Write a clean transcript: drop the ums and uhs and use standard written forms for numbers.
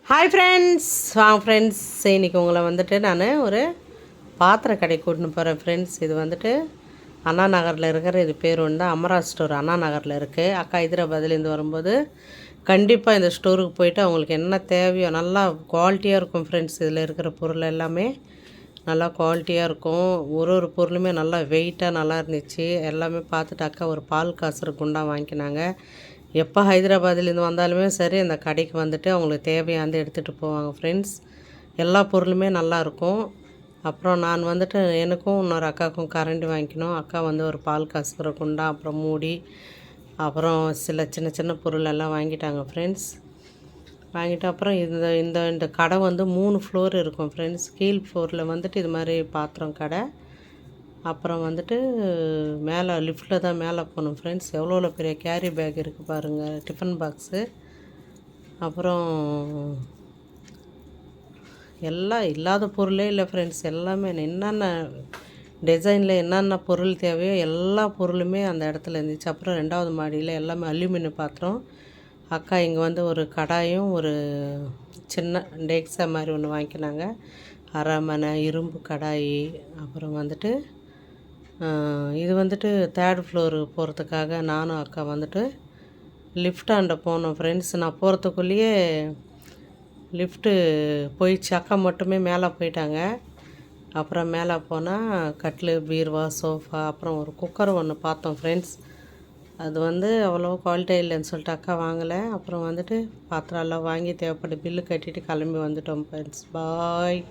Hi friends, வாங்க friends. இன்றைக்கி உங்களை வந்துட்டு நான் ஒரு பாத்திர கடை கூட்டின்னு போகிறேன் ஃப்ரெண்ட்ஸ். இது வந்துட்டு அண்ணா நகரில் இருக்கிற இது பேர் வந்து அமரா ஸ்டோர். அண்ணா நகரில் இருக்குது. அக்கா ஹைதராபாத்லேருந்து வரும்போது கண்டிப்பாக இந்த ஸ்டோருக்கு போய்ட்டு அவங்களுக்கு என்ன தேவையோ நல்லா குவாலிட்டியாக இருக்கும் ஃப்ரெண்ட்ஸ். இதில் இருக்கிற பொருள் எல்லாமே நல்லா குவாலிட்டியாக இருக்கும். ஒரு பொருளுமே நல்லா வெயிட்டாக நல்லா இருந்துச்சு. எல்லாமே பார்த்துட்டு அக்கா ஒரு பால் காசுற குண்டான் வாங்கிக்கினாங்க. எப்போ ஹைதராபாத்லேருந்து வந்தாலுமே சரி அந்த கடைக்கு வந்துட்டு அவங்களுக்கு தேவையானது எடுத்துகிட்டு போவாங்க ஃப்ரெண்ட்ஸ். எல்லா பொருளுமே நல்லாயிருக்கும். அப்புறம் நான் வந்துட்டு எனக்கும் இன்னொரு அக்காவுக்கும் கரண்டி வாங்கிக்கணும். அக்கா வந்து ஒரு பால் காசுக்கிற குண்டா, அப்புறம் மூடி, அப்புறம் சில சின்ன சின்ன பொருள் எல்லாம் வாங்கிட்டாங்க ஃப்ரெண்ட்ஸ். வாங்கிட்டு அப்புறம் இந்த இந்த இந்த கடை வந்து 3 ஃப்ளோர் இருக்கும் ஃப்ரெண்ட்ஸ். கீழ் ஃப்ளோரில் வந்துட்டு இது மாதிரி பாத்திரம் கடை. அப்புறம் வந்துட்டு மேலே லிஃப்ட்டில் தான் மேலே போகணும் ஃப்ரெண்ட்ஸ். எவ்வளோ பெரிய கேரி பேக் இருக்குது பாருங்கள், டிஃபன் பாக்ஸு. அப்புறம் எல்லாம் இல்லாத பொருளே இல்லை ஃப்ரெண்ட்ஸ். எல்லாமே என்னென்ன டிசைனில் என்னென்ன பொருள் தேவையோ எல்லா பொருளுமே அந்த இடத்துல இருந்துச்சு. அப்புறம் 2வது மாடியில் எல்லாமே அலுமினியம் பாத்திரம். அக்கா இங்கே வந்து ஒரு கடாயும் ஒரு சின்ன டெக்ஸா மாதிரி ஒன்று வாங்கிக்கினாங்க. அரமனை இரும்பு கடாய். அப்புறம் வந்துட்டு இது வந்துட்டு 3rd ஃப்ளோரு போகிறதுக்காக நானும் அக்கா வந்துட்டு லிஃப்டாண்ட போனோம் ஃப்ரெண்ட்ஸ். நான் போகிறதுக்குள்ளேயே லிஃப்ட்டு போயிடுச்சு. அக்கா மட்டுமே மேலே போயிட்டாங்க. அப்புறம் மேலே போனால் கட்டில், பீர்வா, சோஃபா, அப்புறம் ஒரு குக்கர் ஒன்று பார்த்தோம் ஃப்ரெண்ட்ஸ். அது வந்து அவ்வளோ குவாலிட்டி இல்லைன்னு சொல்லிட்டு அக்கா வாங்கலை. அப்புறம் வந்துட்டு பாத்திரம் எல்லாம் வாங்கி தேவைப்பட்ட பில்லு கட்டிட்டு கிளம்பி வந்துட்டோம் ஃப்ரெண்ட்ஸ். பாய்.